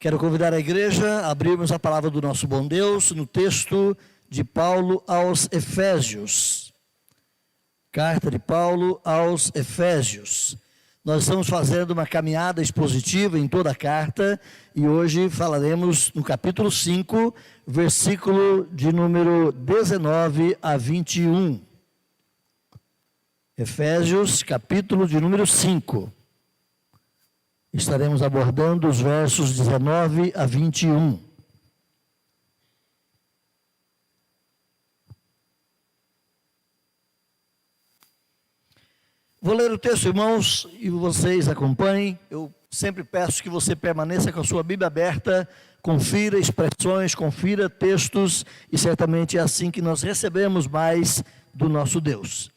Quero convidar a igreja a abrirmos a palavra do nosso bom Deus no texto de Paulo aos Efésios. Carta de Paulo aos Efésios. Nós estamos fazendo uma caminhada expositiva em toda a carta e hoje falaremos no capítulo 5, versículo de número 19 a 21. Efésios, capítulo de número 5. Estaremos abordando os versos 19 a 21. Vou ler o texto, irmãos, e vocês acompanhem. Eu sempre peço que você permaneça com a sua Bíblia aberta, confira expressões, confira textos, e certamente é assim que nós recebemos mais do nosso Deus.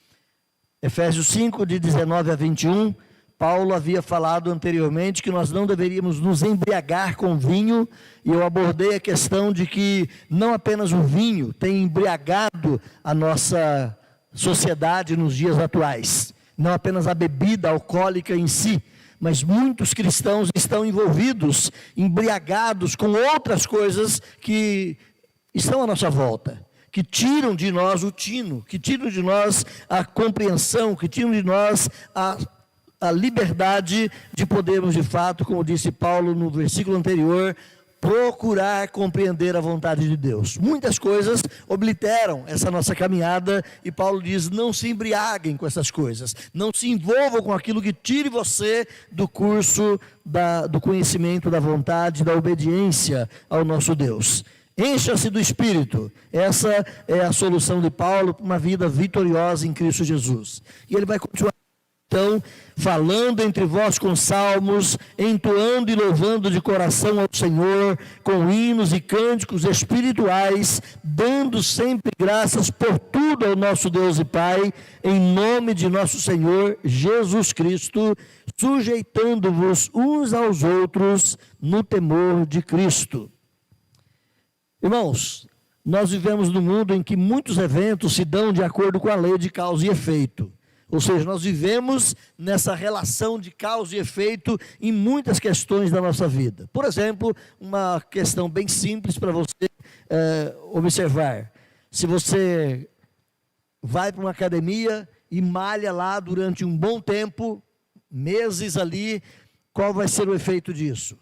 Efésios 5, de 19 a 21, Paulo havia falado anteriormente que nós não deveríamos nos embriagar com vinho, e eu abordei a questão de que não apenas o vinho tem embriagado a nossa sociedade nos dias atuais, não apenas a bebida alcoólica em si, mas muitos cristãos estão envolvidos, embriagados com outras coisas que estão à nossa volta, que tiram de nós o tino, que tiram de nós a compreensão, que tiram de nós a liberdade de podermos de fato, como disse Paulo no versículo anterior, procurar compreender a vontade de Deus. Muitas coisas obliteram essa nossa caminhada e Paulo diz, não se embriaguem com essas coisas, não se envolvam com aquilo que tire você do curso do conhecimento da vontade, da obediência ao nosso Deus. Encha-se do Espírito. Essa é a solução de Paulo para uma vida vitoriosa em Cristo Jesus. E ele vai continuar então, falando entre vós com salmos, entoando e louvando de coração ao Senhor, com hinos e cânticos espirituais, dando sempre graças por tudo ao nosso Deus e Pai, em nome de nosso Senhor Jesus Cristo, sujeitando-vos uns aos outros no temor de Cristo. Irmãos, nós vivemos num mundo em que muitos eventos se dão de acordo com a lei de causa e efeito. Ou seja, nós vivemos nessa relação de causa e efeito em muitas questões da nossa vida. Por exemplo, uma questão bem simples para você observar. Se você vai para uma academia e malha lá durante um bom tempo, meses ali, qual vai ser o efeito disso?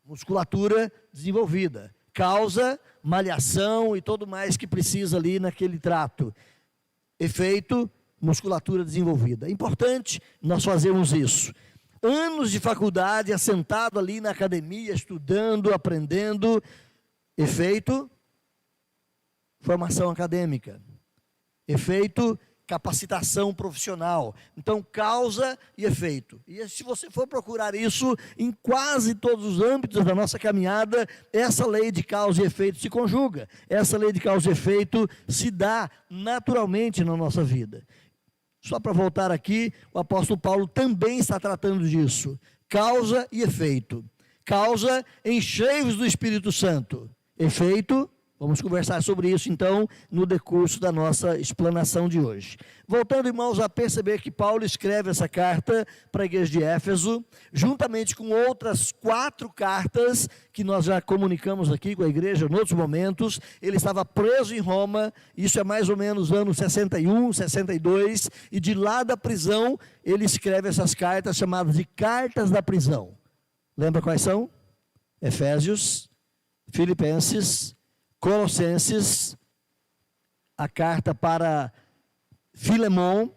Musculatura desenvolvida. Causa, malhação e tudo mais que precisa ali naquele trato. Efeito, musculatura desenvolvida. É importante nós fazermos isso. Anos de faculdade, assentado ali na academia, estudando, aprendendo. Efeito, formação acadêmica. Efeito, capacitação profissional. Então, causa e efeito. E se você for procurar isso em quase todos os âmbitos da nossa caminhada, essa lei de causa e efeito se conjuga. Essa lei de causa e efeito se dá naturalmente na nossa vida. Só para voltar aqui, o apóstolo Paulo também está tratando disso. Causa e efeito. Causa, enchei-vos do Espírito Santo. Efeito, vamos conversar sobre isso então no decurso da nossa explanação de hoje. Voltando, irmãos, a perceber que Paulo escreve essa carta para a igreja de Éfeso, juntamente com outras 4 cartas que nós já comunicamos aqui com a igreja em outros momentos. Ele estava preso em Roma, isso é mais ou menos anos 61, 62, e de lá da prisão ele escreve essas cartas chamadas de cartas da prisão. Lembra quais são? Efésios, Filipenses, Colossenses, a carta para Filemon,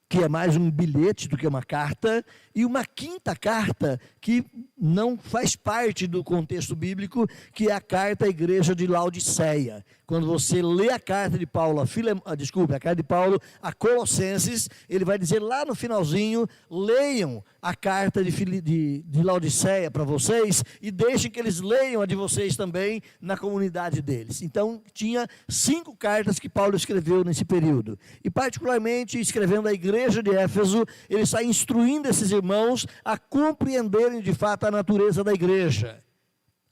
que é mais um bilhete do que uma carta, e uma 5ª carta que não faz parte do contexto bíblico, que é a carta à igreja de Laodiceia. Quando você lê a carta de Paulo a carta de Paulo a Colossenses, ele vai dizer lá no finalzinho, leiam a carta de Laodiceia para vocês e deixem que eles leiam a de vocês também na comunidade deles. Então, tinha 5 cartas que Paulo escreveu nesse período. E particularmente, escrevendo à igreja de Éfeso, ele está instruindo esses irmãos a compreenderem de fato a natureza da igreja.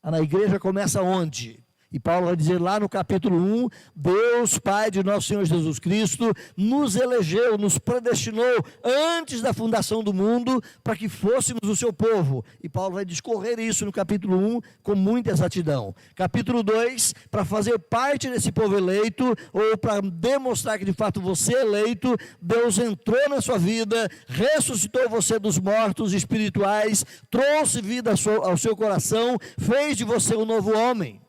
A igreja começa onde? E Paulo vai dizer lá no capítulo 1, Deus, Pai de nosso Senhor Jesus Cristo, nos elegeu, nos predestinou antes da fundação do mundo para que fôssemos o seu povo. E Paulo vai discorrer isso no capítulo 1 com muita exatidão. Capítulo 2, para fazer parte desse povo eleito, ou para demonstrar que de fato você é eleito, Deus entrou na sua vida, ressuscitou você dos mortos espirituais, trouxe vida ao seu coração, fez de você um novo homem.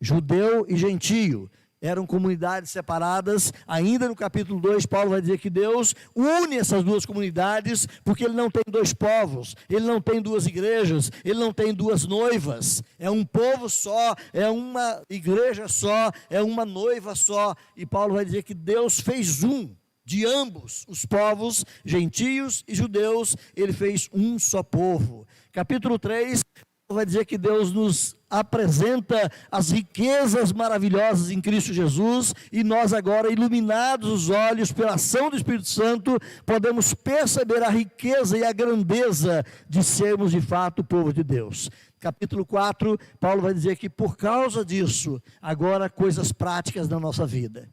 Judeu e gentio eram comunidades separadas. Ainda no capítulo 2, Paulo vai dizer que Deus une essas duas comunidades, porque Ele não tem dois povos, Ele não tem duas igrejas, Ele não tem duas noivas. É um povo só, é uma igreja só, é uma noiva só. E Paulo vai dizer que Deus fez um de ambos os povos, gentios e judeus, Ele fez um só povo. Capítulo 3, vai dizer que Deus nos apresenta as riquezas maravilhosas em Cristo Jesus, e nós agora, iluminados os olhos pela ação do Espírito Santo, podemos perceber a riqueza e a grandeza de sermos de fato o povo de Deus. Capítulo 4, Paulo vai dizer que por causa disso, agora coisas práticas na nossa vida.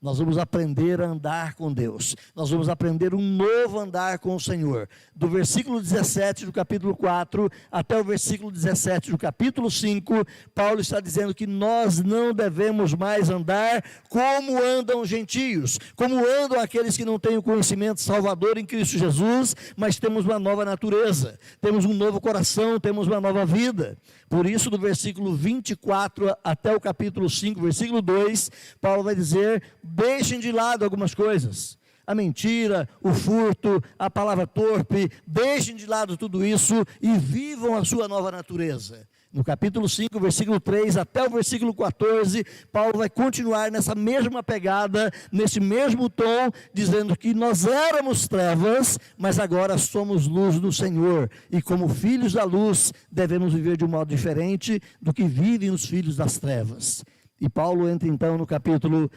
Nós vamos aprender a andar com Deus. Nós vamos aprender um novo andar com o Senhor. Do versículo 17 do capítulo 4 até o versículo 17 do capítulo 5, Paulo está dizendo que nós não devemos mais andar como andam os gentios, como andam aqueles que não têm o conhecimento salvador em Cristo Jesus, mas temos uma nova natureza, temos um novo coração, temos uma nova vida. Por isso, do versículo 24 até o capítulo 5, versículo 2, Paulo vai dizer: deixem de lado algumas coisas, a mentira, o furto, a palavra torpe, deixem de lado tudo isso e vivam a sua nova natureza. No capítulo 5, versículo 3 até o versículo 14, Paulo vai continuar nessa mesma pegada, nesse mesmo tom, dizendo que nós éramos trevas, mas agora somos luz do Senhor, e como filhos da luz, devemos viver de um modo diferente do que vivem os filhos das trevas. E Paulo entra então no capítulo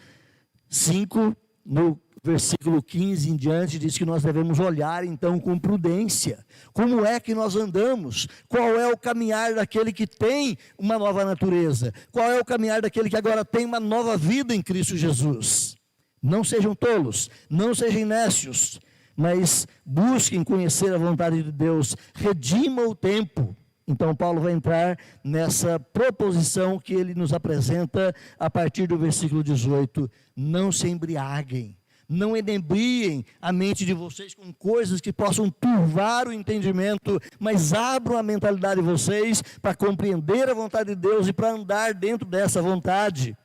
5, no versículo 15 em diante, diz que nós devemos olhar então com prudência. Como é que nós andamos? Qual é o caminhar daquele que tem uma nova natureza? Qual é o caminhar daquele que agora tem uma nova vida em Cristo Jesus? Não sejam tolos, não sejam nécios, mas busquem conhecer a vontade de Deus, redima o tempo. Então Paulo vai entrar nessa proposição que ele nos apresenta a partir do versículo 18. Não se embriaguem, não inebriem a mente de vocês com coisas que possam turvar o entendimento, mas abram a mentalidade de vocês para compreender a vontade de Deus e para andar dentro dessa vontade.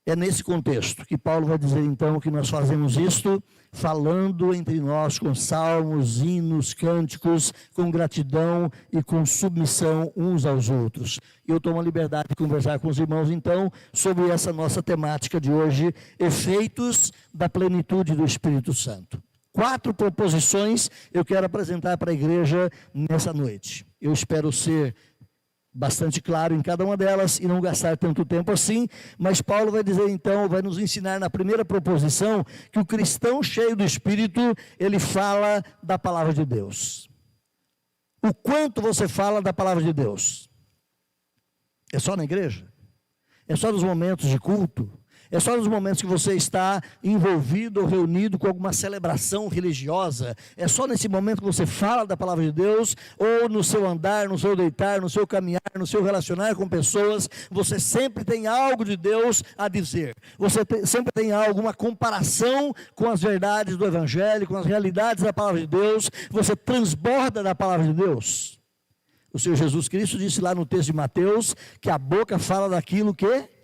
É nesse contexto que Paulo vai dizer então que nós fazemos isto, falando entre nós com salmos, hinos, cânticos, com gratidão e com submissão uns aos outros. Eu tomo a liberdade de conversar com os irmãos então sobre essa nossa temática de hoje, efeitos da plenitude do Espírito Santo. 4 proposições eu quero apresentar para a igreja nessa noite. Eu espero ser bastante claro em cada uma delas e não gastar tanto tempo assim, mas Paulo vai dizer então, vai nos ensinar na primeira proposição, que o cristão cheio do Espírito, ele fala da palavra de Deus. O quanto você fala da palavra de Deus? É só na igreja? É só nos momentos de culto? É só nos momentos que você está envolvido ou reunido com alguma celebração religiosa? É só nesse momento que você fala da palavra de Deus? Ou no seu andar, no seu deitar, no seu caminhar, no seu relacionar com pessoas, você sempre tem algo de Deus a dizer? Você sempre tem alguma comparação com as verdades do Evangelho, com as realidades da palavra de Deus? Você transborda da palavra de Deus? O Senhor Jesus Cristo disse lá no texto de Mateus que a boca fala daquilo que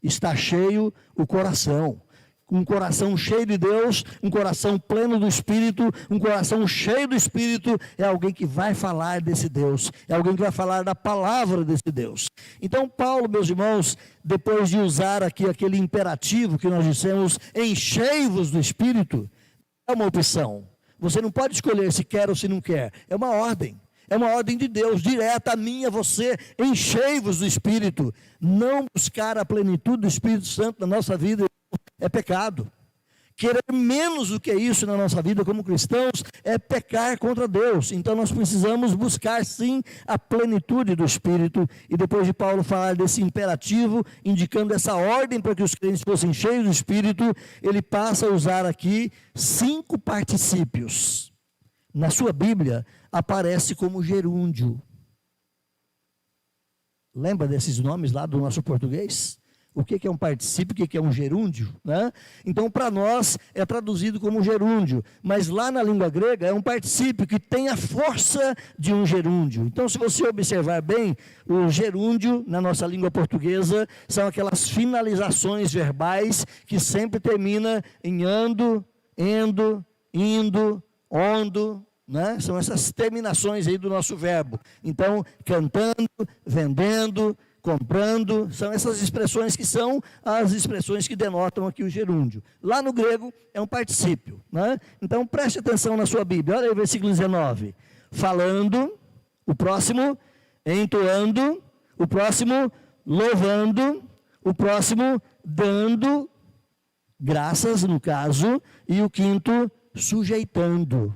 está cheio o coração. Um coração cheio de Deus, um coração pleno do Espírito, um coração cheio do Espírito, é alguém que vai falar desse Deus, é alguém que vai falar da palavra desse Deus. Então Paulo, meus irmãos, depois de usar aqui aquele imperativo que nós dissemos, enchei-vos do Espírito, é uma opção. Você não pode escolher se quer ou se não quer, é uma ordem. É uma ordem de Deus, direta a mim e a você, enchei-vos do Espírito. Não buscar a plenitude do Espírito Santo na nossa vida é pecado. Querer menos do que isso na nossa vida como cristãos é pecar contra Deus. Então nós precisamos buscar sim a plenitude do Espírito. E depois de Paulo falar desse imperativo, indicando essa ordem para que os crentes fossem cheios do Espírito, ele passa a usar aqui 5 particípios. Na sua Bíblia aparece como gerúndio. Lembra desses nomes lá do nosso português? O que é um particípio, o que é um gerúndio, né? Então, para nós, é traduzido como gerúndio, mas lá na língua grega é um particípio que tem a força de um gerúndio. Então, se você observar bem, o gerúndio, na nossa língua portuguesa, são aquelas finalizações verbais que sempre termina em ando, endo, indo, ondo, né? São essas terminações aí do nosso verbo. Então, cantando, vendendo, comprando, são essas expressões que são as expressões que denotam aqui o gerúndio. Lá no grego é um particípio, né? Então preste atenção na sua Bíblia, olha aí o versículo 19, falando, o próximo, entoando, o próximo, louvando, o próximo, dando graças, no caso, e o quinto, sujeitando.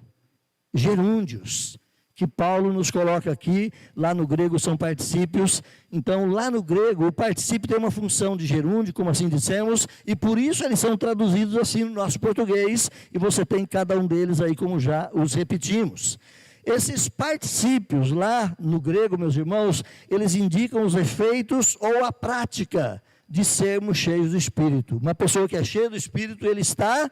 Gerúndios que Paulo nos coloca aqui, lá no grego são particípios. Então lá no grego o particípio tem uma função de gerúndio, como assim dissemos, e por isso eles são traduzidos assim no nosso português, e você tem cada um deles aí como já os repetimos. Esses particípios lá no grego, meus irmãos, eles indicam os efeitos ou a prática de sermos cheios do Espírito. Uma pessoa que é cheia do Espírito, ele está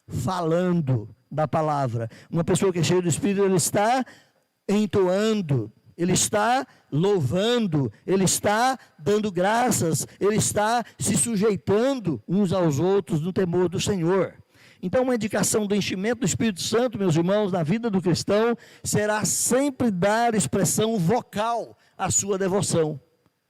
falando da palavra. Uma pessoa que é cheia do Espírito, ele está entoando, ele está louvando, ele está dando graças, ele está se sujeitando uns aos outros no temor do Senhor. Então, uma indicação do enchimento do Espírito Santo, meus irmãos, na vida do cristão, será sempre dar expressão vocal à sua devoção.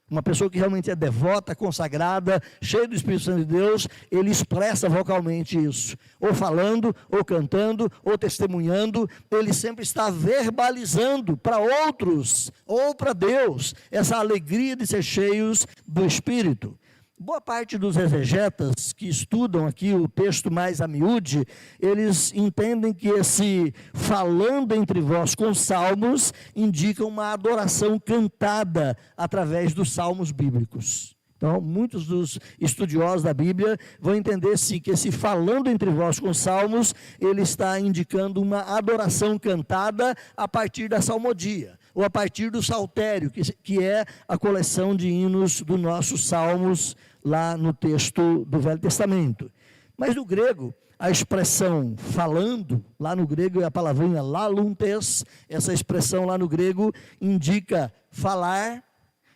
Uma pessoa que realmente é devota, consagrada, cheia do Espírito Santo de Deus, ele expressa vocalmente isso. Ou falando, ou cantando, ou testemunhando, ele sempre está verbalizando para outros, ou para Deus, essa alegria de ser cheios do Espírito. Boa parte dos exegetas que estudam aqui o texto mais a miúde, eles entendem que esse falando entre vós com salmos indica uma adoração cantada através dos salmos bíblicos. Então, muitos dos estudiosos da Bíblia vão entender sim que esse falando entre vós com salmos, ele está indicando uma adoração cantada a partir da salmodia, ou a partir do saltério, que é a coleção de hinos dos nossos salmos lá no texto do Velho Testamento. Mas no grego, a expressão falando, lá no grego é a palavrinha laluntes, essa expressão lá no grego indica falar,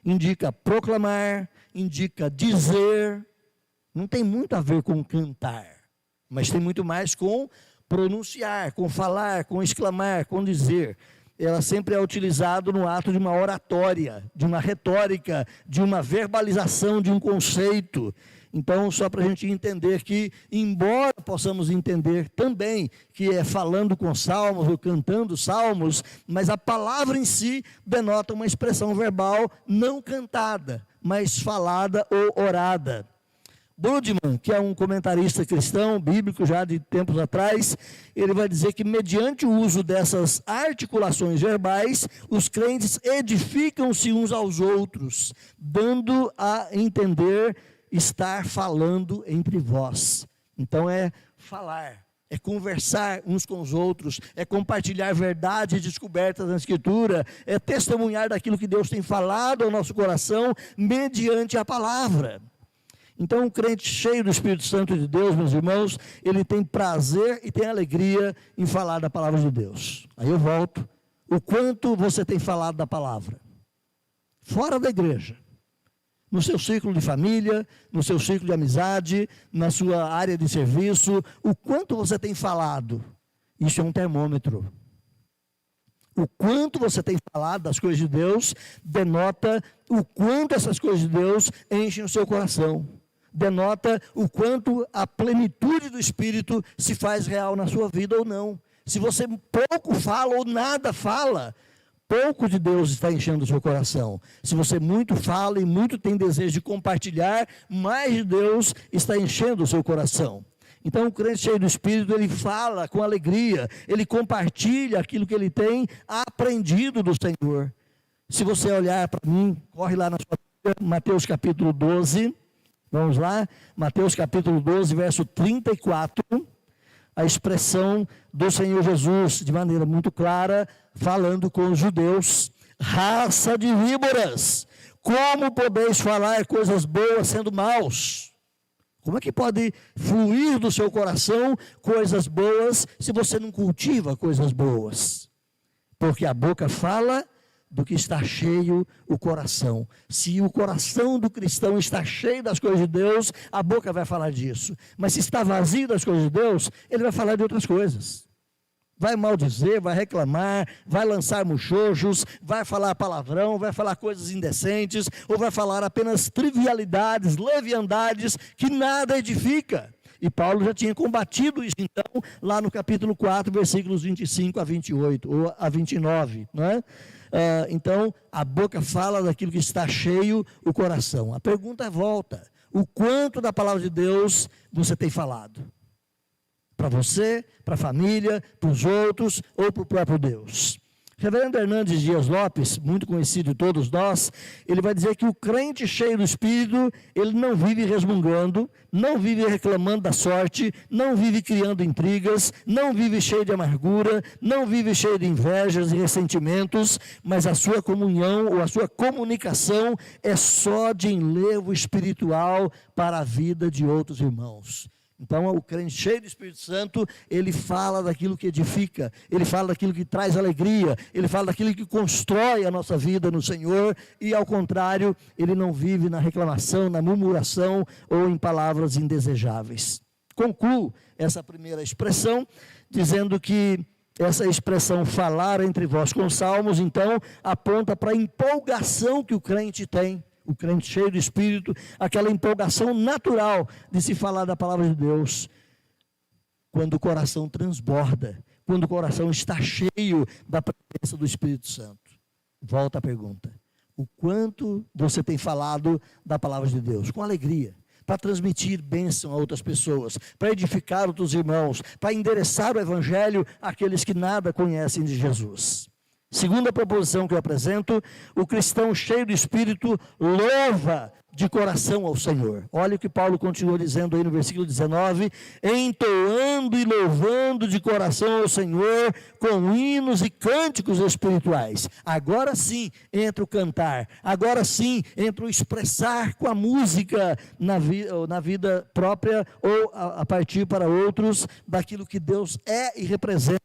indica proclamar, indica dizer, não tem muito a ver com cantar, mas tem muito mais com pronunciar, com falar, com exclamar, com dizer. Ela sempre é utilizada no ato de uma oratória, de uma retórica, de uma verbalização de um conceito. Então, só para a gente entender que, embora possamos entender também que é falando com salmos ou cantando salmos, mas a palavra em si denota uma expressão verbal não cantada, mas falada ou orada. Budman, que é um comentarista cristão, bíblico, já de tempos atrás, ele vai dizer que mediante o uso dessas articulações verbais, os crentes edificam-se uns aos outros, dando a entender estar falando entre vós. Então é falar, é conversar uns com os outros, é compartilhar verdades descobertas na Escritura, é testemunhar daquilo que Deus tem falado ao nosso coração mediante a palavra. Então, um crente cheio do Espírito Santo de Deus, meus irmãos, ele tem prazer e tem alegria em falar da palavra de Deus. Aí eu volto. O quanto você tem falado da palavra? Fora da igreja. No seu círculo de família, no seu círculo de amizade, na sua área de serviço, o quanto você tem falado? Isso é um termômetro. O quanto você tem falado das coisas de Deus denota o quanto essas coisas de Deus enchem o seu coração. Denota o quanto a plenitude do Espírito se faz real na sua vida ou não. Se você pouco fala ou nada fala, pouco de Deus está enchendo o seu coração. Se você muito fala e muito tem desejo de compartilhar, mais de Deus está enchendo o seu coração. Então o crente cheio do Espírito, ele fala com alegria, ele compartilha aquilo que ele tem aprendido do Senhor. Se você olhar para mim, corre lá na sua Bíblia, Mateus capítulo 12, vamos lá, Mateus capítulo 12, verso 34, a expressão do Senhor Jesus, de maneira muito clara, falando com os judeus: raça de víboras, como podeis falar coisas boas sendo maus? Como é que pode fluir do seu coração coisas boas se você não cultiva coisas boas? Porque a boca fala do que está cheio o coração. Se o coração do cristão está cheio das coisas de Deus, a boca vai falar disso. Mas se está vazio das coisas de Deus, ele vai falar de outras coisas. Vai maldizer, vai reclamar, vai lançar muxojos, vai falar palavrão, vai falar coisas indecentes, ou vai falar apenas trivialidades, leviandades, que nada edifica. E Paulo já tinha combatido isso, então, lá no capítulo 4, versículos 25 a 28, ou a 29, não é? Então, a boca fala daquilo que está cheio o coração. A pergunta volta: o quanto da palavra de Deus você tem falado? Para você, para a família, para os outros ou para o próprio Deus? Reverendo Hernandes Dias Lopes, muito conhecido de todos nós, ele vai dizer que o crente cheio do Espírito, ele não vive resmungando, não vive reclamando da sorte, não vive criando intrigas, não vive cheio de amargura, não vive cheio de invejas e ressentimentos, mas a sua comunhão ou a sua comunicação é só de enlevo espiritual para a vida de outros irmãos. Então, o crente cheio do Espírito Santo, ele fala daquilo que edifica, ele fala daquilo que traz alegria, ele fala daquilo que constrói a nossa vida no Senhor, e ao contrário, ele não vive na reclamação, na murmuração ou em palavras indesejáveis. Concluo essa primeira expressão, dizendo que essa expressão falar entre vós com salmos, então, aponta para a empolgação que o crente tem. O crente cheio do Espírito, aquela empolgação natural de se falar da palavra de Deus, quando o coração transborda, quando o coração está cheio da presença do Espírito Santo. Volta a pergunta: o quanto você tem falado da palavra de Deus? Com alegria, para transmitir bênção a outras pessoas, para edificar outros irmãos, para endereçar o Evangelho àqueles que nada conhecem de Jesus. Segunda proposição que eu apresento: o cristão cheio do Espírito louva de coração ao Senhor. Olha o que Paulo continua dizendo aí no versículo 19: entoando e louvando de coração ao Senhor com hinos e cânticos espirituais. Agora sim entra o cantar, agora sim entra o expressar com a música na vida própria ou a partir para outros daquilo que Deus é e representa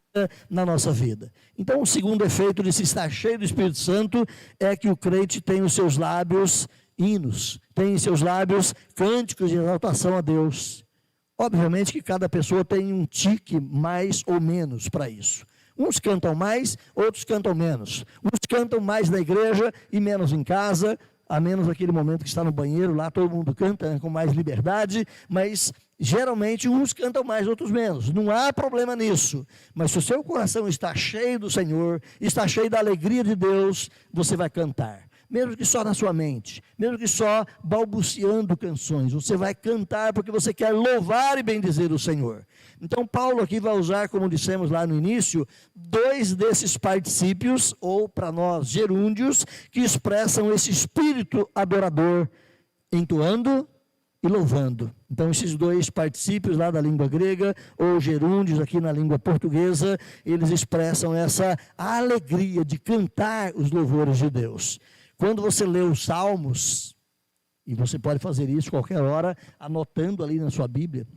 na nossa vida. Então, o segundo efeito de se estar cheio do Espírito Santo é que o crente tem os seus lábios hinos, tem em seus lábios cânticos de exaltação a Deus. Obviamente que cada pessoa tem um tique mais ou menos para isso. Uns cantam mais, outros cantam menos. Uns cantam mais na igreja e menos em casa, a menos naquele momento que está no banheiro, lá todo mundo canta com mais liberdade, mas geralmente uns cantam mais, outros menos. Não há problema nisso. Mas se o seu coração está cheio do Senhor, está cheio da alegria de Deus, você vai cantar. Mesmo que só na sua mente, mesmo que só balbuciando canções, você vai cantar porque você quer louvar e bendizer o Senhor. Então Paulo aqui vai usar, como dissemos lá no início, dois desses particípios, ou para nós gerúndios, que expressam esse espírito adorador, entoando e louvando. Então esses dois particípios lá da língua grega, ou gerúndios aqui na língua portuguesa, eles expressam essa alegria de cantar os louvores de Deus. Quando você lê os Salmos, e você pode fazer isso qualquer hora, anotando ali na sua Bíblia,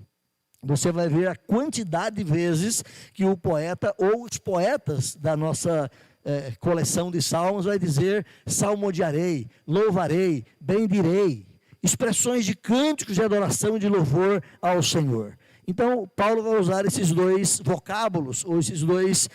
você vai ver a quantidade de vezes que o poeta, ou os poetas da nossa coleção de salmos, vai dizer: salmodiarei, louvarei, bendirei. Expressões de cânticos de adoração e de louvor ao Senhor. Então, Paulo vai usar esses dois vocábulos, ou esses dois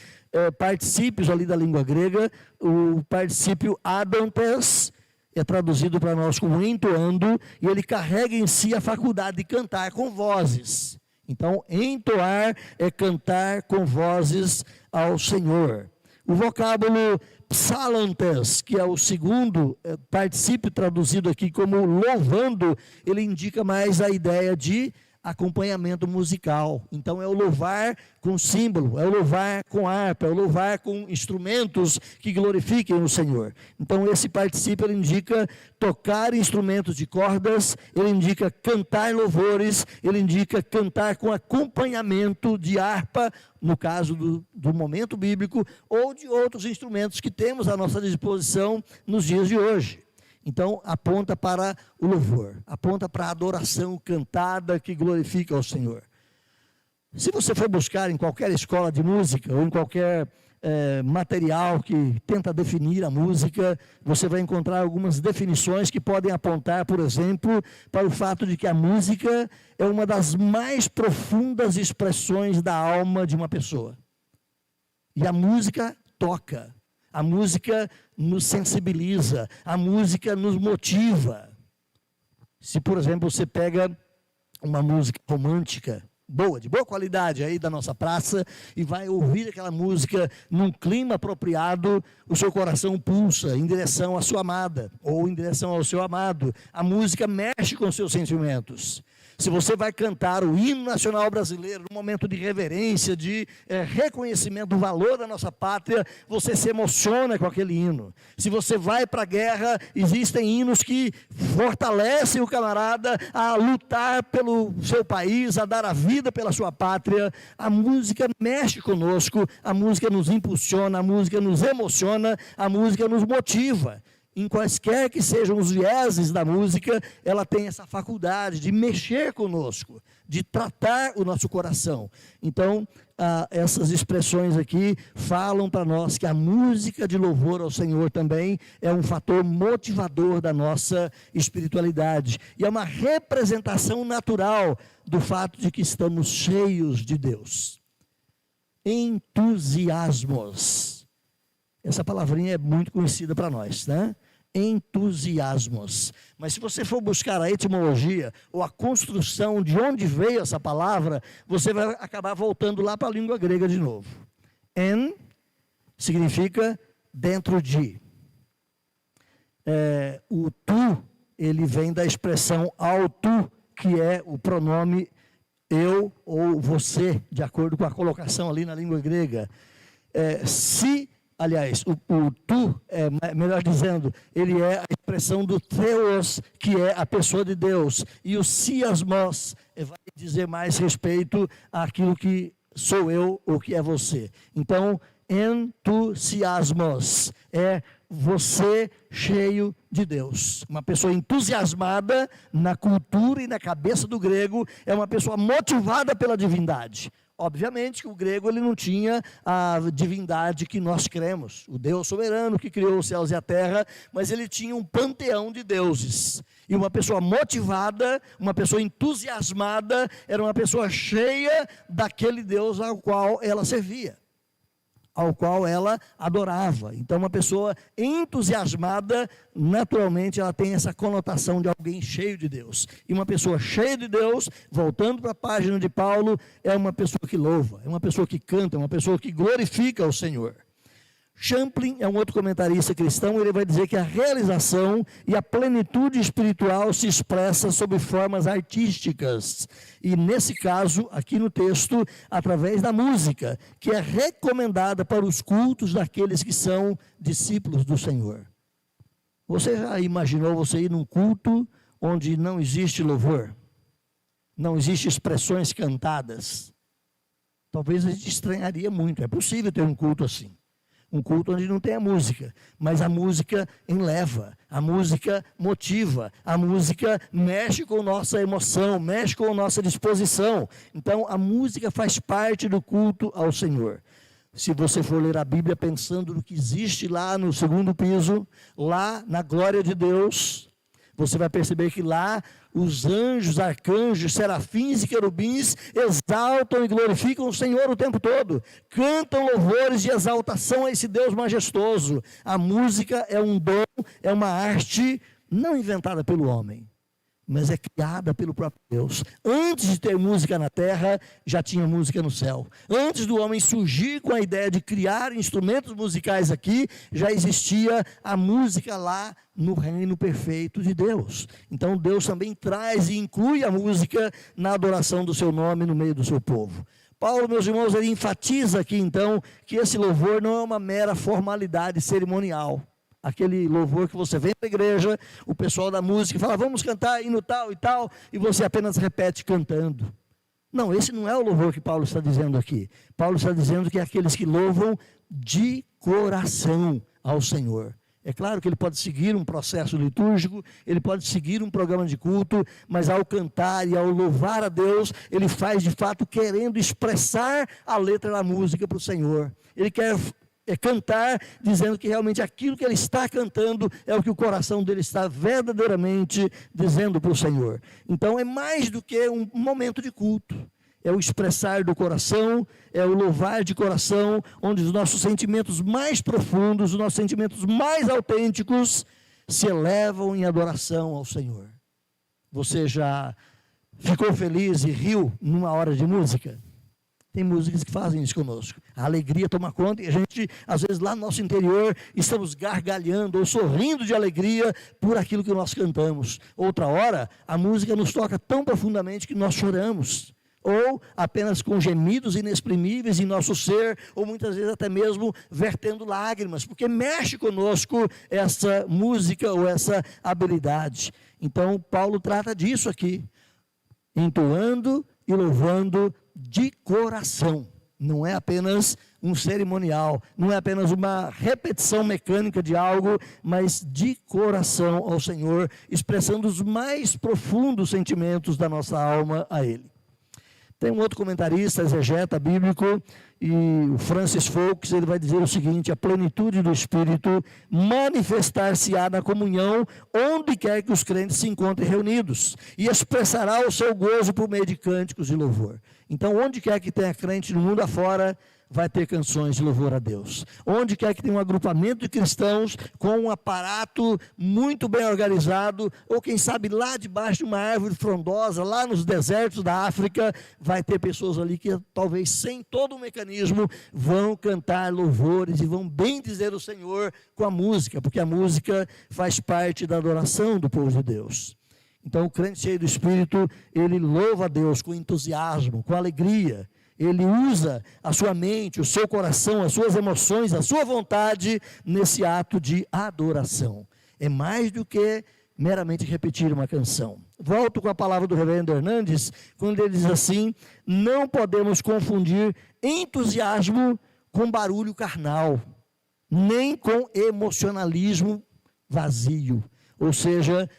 particípios ali da língua grega. O particípio adontes é traduzido para nós como entoando, e ele carrega em si a faculdade de cantar com vozes. Então, entoar é cantar com vozes ao Senhor. O vocábulo psalantes, que é o segundo particípio traduzido aqui como louvando, ele indica mais a ideia de acompanhamento musical. Então é o louvar com símbolo, é o louvar com harpa, é o louvar com instrumentos que glorifiquem o Senhor. Então esse particípio ele indica tocar instrumentos de cordas, ele indica cantar louvores, ele indica cantar com acompanhamento de harpa, no caso do momento bíblico, ou de outros instrumentos que temos à nossa disposição nos dias de hoje. Então, aponta para o louvor, aponta para a adoração cantada que glorifica ao Senhor. Se você for buscar em qualquer escola de música, ou em qualquer material que tenta definir a música, você vai encontrar algumas definições que podem apontar, por exemplo, para o fato de que a música é uma das mais profundas expressões da alma de uma pessoa. E a música toca. A música nos sensibiliza, a música nos motiva. Se, por exemplo, você pega uma música romântica, de boa qualidade aí da nossa praça, e vai ouvir aquela música num clima apropriado, o seu coração pulsa em direção à sua amada, ou em direção ao seu amado. A música mexe com os seus sentimentos. Se você vai cantar o hino nacional brasileiro, num momento de reverência, de reconhecimento do valor da nossa pátria, você se emociona com aquele hino. Se você vai para a guerra, existem hinos que fortalecem o camarada a lutar pelo seu país, a dar a vida pela sua pátria. A música mexe conosco, a música nos impulsiona, a música nos emociona, a música nos motiva. Em quaisquer que sejam os vieses da música, ela tem essa faculdade de mexer conosco, de tratar o nosso coração. Então, essas expressões aqui falam para nós que a música de louvor ao Senhor também é um fator motivador da nossa espiritualidade. E é uma representação natural do fato de que estamos cheios de Deus. Entusiasmos. Essa palavrinha é muito conhecida para nós, né? Entusiasmos. Mas se você for buscar a etimologia ou a construção de onde veio essa palavra, você vai acabar voltando lá para a língua grega de novo. En significa dentro de. O tu, ele vem da expressão autu, que é o pronome eu ou você, de acordo com a colocação ali na língua grega. Aliás, o tu, melhor dizendo, ele é a expressão do theos, que é a pessoa de Deus. E o siasmos vai dizer mais respeito àquilo que sou eu ou que é você. Então, entusiasmos é você cheio de Deus. Uma pessoa entusiasmada na cultura e na cabeça do grego é uma pessoa motivada pela divindade. Obviamente que o grego ele não tinha a divindade que nós cremos, o Deus soberano que criou os céus e a terra, mas ele tinha um panteão de deuses. E uma pessoa motivada, uma pessoa entusiasmada, era uma pessoa cheia daquele Deus ao qual ela servia, ao qual ela adorava. Então uma pessoa entusiasmada, naturalmente ela tem essa conotação de alguém cheio de Deus. E uma pessoa cheia de Deus, voltando para a página de Paulo, é uma pessoa que louva, é uma pessoa que canta, é uma pessoa que glorifica o Senhor. Champlin é um outro comentarista cristão, ele vai dizer que a realização e a plenitude espiritual se expressa sob formas artísticas. E nesse caso, aqui no texto, através da música, que é recomendada para os cultos daqueles que são discípulos do Senhor. Você já imaginou você ir num culto onde não existe louvor? Não existe expressões cantadas? Talvez a gente estranharia muito. É possível ter um culto assim. Um culto onde não tem a música, mas a música enleva, a música motiva, a música mexe com nossa emoção, mexe com nossa disposição. Então a música faz parte do culto ao Senhor. Se você for ler a Bíblia pensando no que existe lá no segundo piso, lá na glória de Deus, você vai perceber que lá os anjos, arcanjos, serafins e querubins exaltam e glorificam o Senhor o tempo todo. Cantam louvores de exaltação a esse Deus majestoso. A música é um dom, é uma arte não inventada pelo homem, mas é criada pelo próprio Deus. Antes de ter música na terra, já tinha música no céu. Antes do homem surgir com a ideia de criar instrumentos musicais aqui, já existia a música lá no reino perfeito de Deus. Então Deus também traz e inclui a música na adoração do seu nome no meio do seu povo. Paulo, meus irmãos, ele enfatiza aqui então que esse louvor não é uma mera formalidade cerimonial. Aquele louvor que você vem para a igreja, o pessoal da música fala, vamos cantar hino tal e tal, e você apenas repete cantando. Não, esse não é o louvor que Paulo está dizendo aqui. Paulo está dizendo que é aqueles que louvam de coração ao Senhor. É claro que ele pode seguir um processo litúrgico, ele pode seguir um programa de culto, mas ao cantar e ao louvar a Deus, ele faz de fato querendo expressar a letra da música para o Senhor. Ele quer cantar dizendo que realmente aquilo que ele está cantando é o que o coração dele está verdadeiramente dizendo para o Senhor. Então é mais do que um momento de culto, é o expressar do coração, é o louvar de coração, onde os nossos sentimentos mais profundos, os nossos sentimentos mais autênticos se elevam em adoração ao Senhor. Você já ficou feliz e riu numa hora de música? Tem músicas que fazem isso conosco. A alegria toma conta e a gente, às vezes, lá no nosso interior, estamos gargalhando ou sorrindo de alegria por aquilo que nós cantamos. Outra hora, a música nos toca tão profundamente que nós choramos. Ou apenas com gemidos inexprimíveis em nosso ser, ou muitas vezes até mesmo vertendo lágrimas, porque mexe conosco essa música ou essa habilidade. Então, Paulo trata disso aqui, entoando e louvando de coração. Não é apenas um cerimonial, não é apenas uma repetição mecânica de algo, mas de coração ao Senhor, expressando os mais profundos sentimentos da nossa alma a Ele. Tem um outro comentarista, exegeta bíblico, e o Francis Fox, ele vai dizer o seguinte: a plenitude do Espírito manifestar-se-á na comunhão, onde quer que os crentes se encontrem reunidos, e expressará o seu gozo por meio de cânticos de louvor. Então, onde quer que tenha crente no mundo afora, vai ter canções de louvor a Deus. Onde quer que tenha um agrupamento de cristãos com um aparato muito bem organizado, ou quem sabe lá debaixo de uma árvore frondosa, lá nos desertos da África, vai ter pessoas ali que talvez sem todo o mecanismo vão cantar louvores e vão bem dizer o Senhor com a música, porque a música faz parte da adoração do povo de Deus. Então o crente cheio do Espírito, ele louva a Deus com entusiasmo, com alegria. Ele usa a sua mente, o seu coração, as suas emoções, a sua vontade nesse ato de adoração. É mais do que meramente repetir uma canção. Volto com a palavra do reverendo Hernandes, quando ele diz assim: não podemos confundir entusiasmo com barulho carnal, nem com emocionalismo vazio. Ou seja,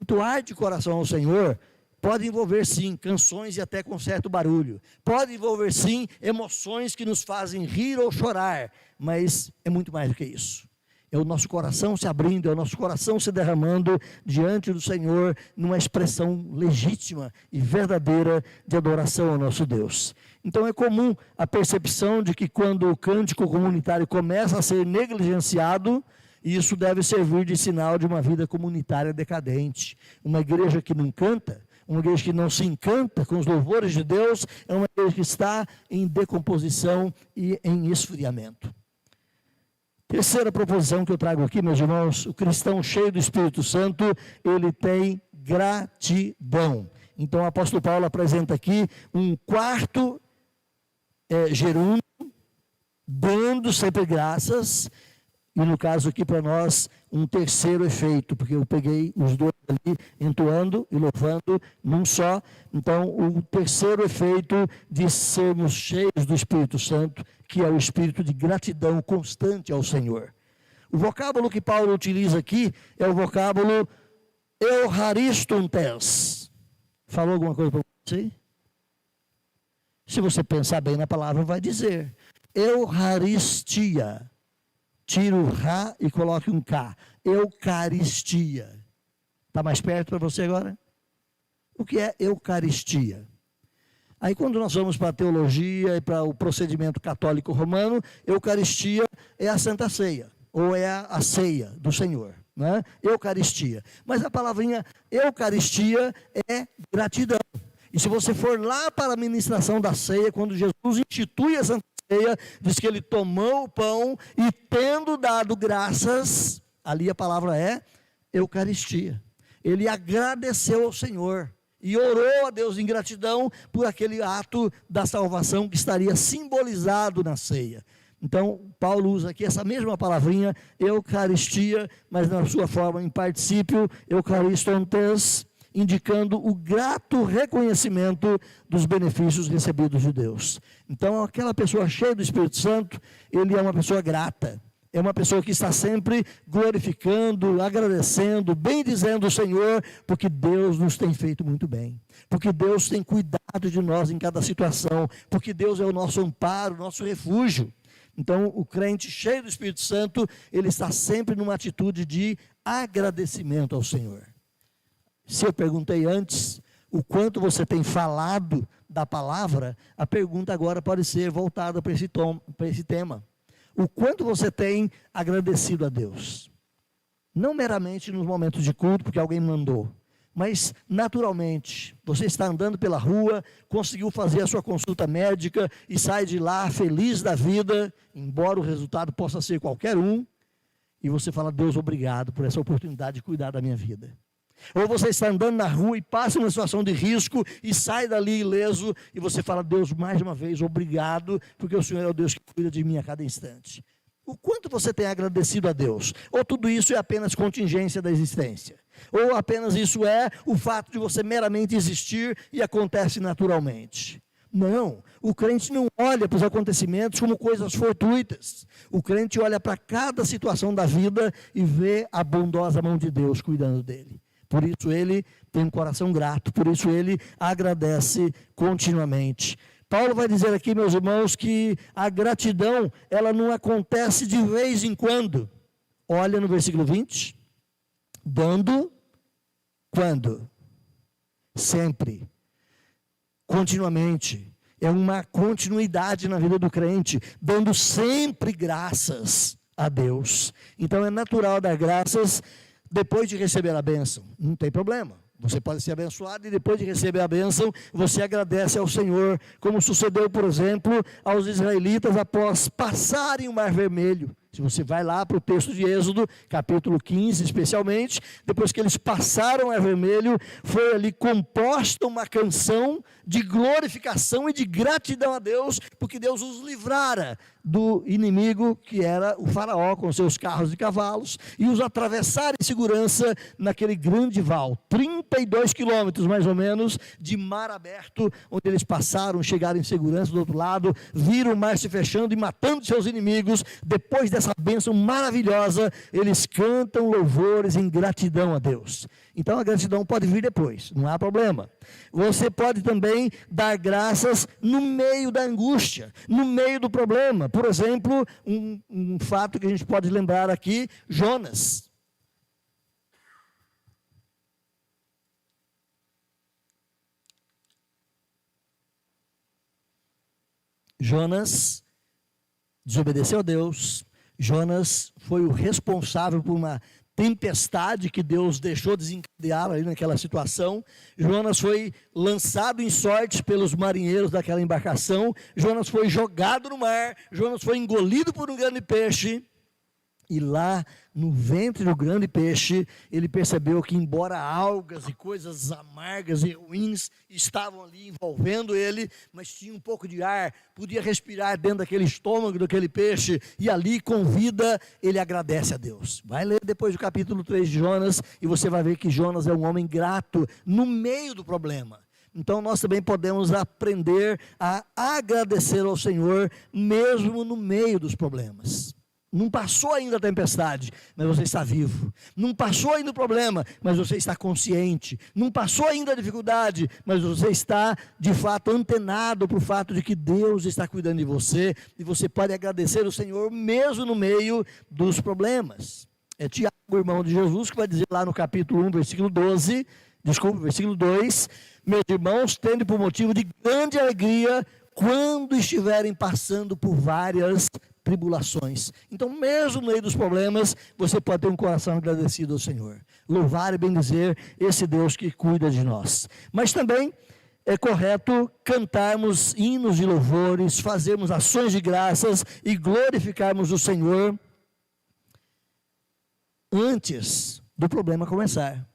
entoar de coração ao Senhor pode envolver sim canções e até com certo barulho. Pode envolver sim emoções que nos fazem rir ou chorar. Mas é muito mais do que isso. É o nosso coração se abrindo, é o nosso coração se derramando diante do Senhor numa expressão legítima e verdadeira de adoração ao nosso Deus. Então é comum a percepção de que quando o cântico comunitário começa a ser negligenciado, isso deve servir de sinal de uma vida comunitária decadente. Uma igreja que não canta, uma igreja que não se encanta com os louvores de Deus, é uma igreja que está em decomposição e em esfriamento. Terceira proposição que eu trago aqui, meus irmãos: o cristão cheio do Espírito Santo, ele tem gratidão. Então o apóstolo Paulo apresenta aqui um quarto gerúndio, dando sempre graças. E no caso aqui para nós, um terceiro efeito, porque eu peguei os dois ali, entoando e louvando num só. Então, o terceiro efeito de sermos cheios do Espírito Santo, que é o espírito de gratidão constante ao Senhor. O vocábulo que Paulo utiliza aqui é o vocábulo eucharistontes. Falou alguma coisa para você? Se você pensar bem na palavra, vai dizer eucharistia. Tira o Rá e coloque um K. Eucaristia. Está mais perto para você agora? O que é Eucaristia? Aí quando nós vamos para a teologia e para o procedimento católico romano, Eucaristia é a Santa Ceia, ou é a ceia do Senhor. né? Eucaristia. Mas a palavrinha Eucaristia é gratidão. E se você for lá para a ministração da ceia, quando Jesus institui a Santa Ceia, diz que ele tomou o pão e tendo dado graças, ali a palavra é Eucaristia. Ele agradeceu ao Senhor e orou a Deus em gratidão por aquele ato da salvação que estaria simbolizado na ceia. Então, Paulo usa aqui essa mesma palavrinha, Eucaristia, mas na sua forma em particípio, Eucaristontes, indicando o grato reconhecimento dos benefícios recebidos de Deus. Então, aquela pessoa cheia do Espírito Santo, ele é uma pessoa grata. É uma pessoa que está sempre glorificando, agradecendo, bendizendo o Senhor, porque Deus nos tem feito muito bem. Porque Deus tem cuidado de nós em cada situação. Porque Deus é o nosso amparo, o nosso refúgio. Então, o crente cheio do Espírito Santo, ele está sempre numa atitude de agradecimento ao Senhor. Se eu perguntei antes o quanto você tem falado da palavra, a pergunta agora pode ser voltada para esse tema. O quanto você tem agradecido a Deus. Não meramente nos momentos de culto, porque alguém mandou, mas naturalmente. Você está andando pela rua, conseguiu fazer a sua consulta médica e sai de lá feliz da vida, embora o resultado possa ser qualquer um, e você fala: Deus, obrigado por essa oportunidade de cuidar da minha vida. Ou você está andando na rua e passa uma situação de risco e sai dali ileso e você fala: Deus, mais uma vez, obrigado, porque o Senhor é o Deus que cuida de mim a cada instante. O quanto você tem agradecido a Deus? Ou tudo isso é apenas contingência da existência? Ou apenas isso é o fato de você meramente existir e acontece naturalmente? Não, o crente não olha para os acontecimentos como coisas fortuitas. O crente olha para cada situação da vida e vê a bondosa mão de Deus cuidando dele. Por isso ele tem um coração grato, por isso ele agradece continuamente. Paulo vai dizer aqui, meus irmãos, que a gratidão, ela não acontece de vez em quando. Olha no versículo 20. Dando, quando? Sempre. Continuamente. É uma continuidade na vida do crente, dando sempre graças a Deus. Então é natural dar graças depois de receber a bênção, não tem problema. Você pode ser abençoado e depois de receber a bênção, você agradece ao Senhor, como sucedeu, por exemplo, aos israelitas após passarem o Mar Vermelho. Se você vai lá para o texto de Êxodo, capítulo 15 especialmente, depois que eles passaram o Mar Vermelho, foi ali composta uma canção de glorificação e de gratidão a Deus, porque Deus os livrara do inimigo que era o faraó com seus carros e cavalos, e os atravessaram em segurança naquele grande val, 32 quilômetros mais ou menos de mar aberto, onde eles passaram, chegaram em segurança do outro lado, viram o mar se fechando e matando seus inimigos. Depois dessa bênção maravilhosa, eles cantam louvores em gratidão a Deus. Então a gratidão pode vir depois, não há problema. Você pode também dar graças no meio da angústia, no meio do problema. Por exemplo, um fato que a gente pode lembrar aqui, Jonas. Jonas desobedeceu a Deus. Jonas foi o responsável por uma tempestade que Deus deixou desencadear ali naquela situação. Jonas foi lançado em sorte pelos marinheiros daquela embarcação. Jonas foi jogado no mar. Jonas foi engolido por um grande peixe. E lá no ventre do grande peixe, ele percebeu que, embora algas e coisas amargas e ruins estavam ali envolvendo ele, mas tinha um pouco de ar, podia respirar dentro daquele estômago daquele peixe, e ali com vida ele agradece a Deus. Vai ler depois do capítulo 3 de Jonas e você vai ver que Jonas é um homem grato no meio do problema. Então nós também podemos aprender a agradecer ao Senhor mesmo no meio dos problemas. Não passou ainda a tempestade, mas você está vivo. Não passou ainda o problema, mas você está consciente. Não passou ainda a dificuldade, mas você está, de fato, antenado para o fato de que Deus está cuidando de você. E você pode agradecer ao Senhor mesmo no meio dos problemas. É Tiago, irmão de Jesus, que vai dizer lá no capítulo 1, versículo 2: meus irmãos, tendo por motivo de grande alegria, quando estiverem passando por várias tribulações. Então, mesmo no meio dos problemas, você pode ter um coração agradecido ao Senhor. Louvar e bendizer esse Deus que cuida de nós. Mas também é correto cantarmos hinos de louvores, fazermos ações de graças e glorificarmos o Senhor antes do problema começar.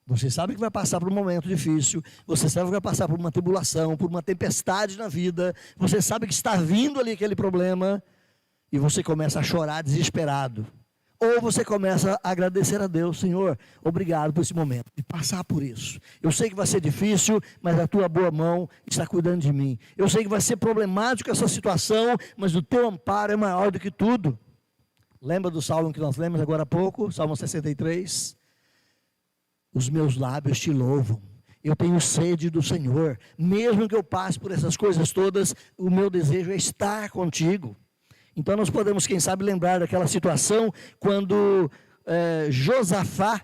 Você sabe que vai passar por um momento difícil, você sabe que vai passar por uma tribulação, por uma tempestade na vida, você sabe que está vindo ali aquele problema, e você começa a chorar desesperado. Ou você começa a agradecer a Deus: Senhor, obrigado por esse momento, de passar por isso. Eu sei que vai ser difícil, mas a tua boa mão está cuidando de mim. Eu sei que vai ser problemático essa situação, mas o teu amparo é maior do que tudo. Lembra do salmo que nós lemos agora há pouco, Salmo 63? Os meus lábios te louvam. Eu tenho sede do Senhor. Mesmo que eu passe por essas coisas todas, o meu desejo é estar contigo. Então nós podemos, quem sabe, lembrar daquela situação quando Josafá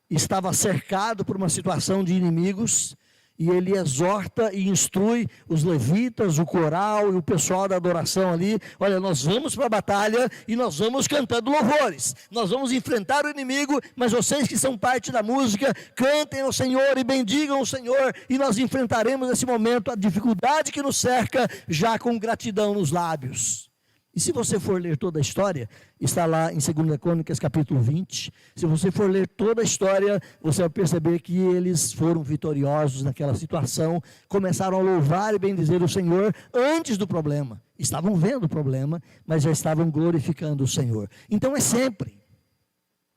estava cercado por uma situação de inimigos, e ele exorta e instrui os levitas, o coral e o pessoal da adoração ali: olha, nós vamos para a batalha e nós vamos cantando louvores, nós vamos enfrentar o inimigo, mas vocês que são parte da música, cantem ao Senhor e bendigam o Senhor, e nós enfrentaremos nesse momento a dificuldade que nos cerca, já com gratidão nos lábios. E se você for ler toda a história, está lá em 2 Crônicas capítulo 20, se você for ler toda a história, você vai perceber que eles foram vitoriosos naquela situação, começaram a louvar e bendizer o Senhor antes do problema. Estavam vendo o problema, mas já estavam glorificando o Senhor. Então é sempre.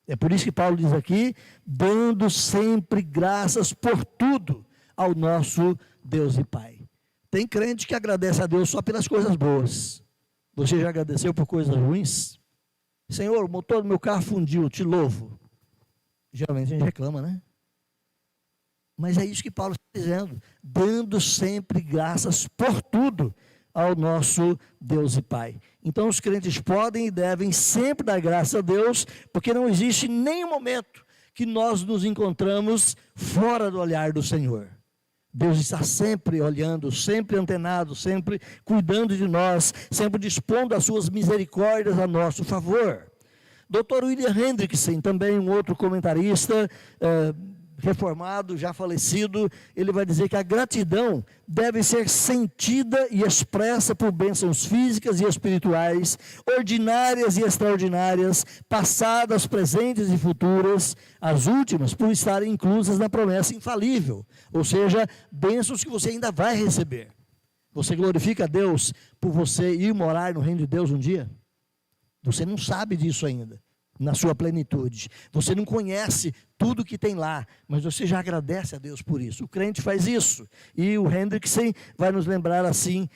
É por isso que Paulo diz aqui: dando sempre graças por tudo ao nosso Deus e Pai. Tem crente que agradece a Deus só pelas coisas boas. Você já agradeceu por coisas ruins? Senhor, o motor do meu carro fundiu, te louvo. Geralmente a gente reclama, né? Mas é isso que Paulo está dizendo: dando sempre graças por tudo ao nosso Deus e Pai. Então os crentes podem e devem sempre dar graças a Deus, porque não existe nenhum momento que nós nos encontramos fora do olhar do Senhor. Deus está sempre olhando, sempre antenado, sempre cuidando de nós, sempre dispondo as suas misericórdias a nosso favor. Dr. William Hendrickson, também um outro comentarista reformado, já falecido, ele vai dizer que a gratidão deve ser sentida e expressa por bênçãos físicas e espirituais, ordinárias e extraordinárias, passadas, presentes e futuras, as últimas por estarem inclusas na promessa infalível, ou seja, bênçãos que você ainda vai receber. Você glorifica a Deus por você ir morar no reino de Deus um dia? Você não sabe disso ainda, na sua plenitude. Você não conhece tudo que tem lá, mas você já agradece a Deus por isso. O crente faz isso. E o Hendrickson vai nos lembrar assim,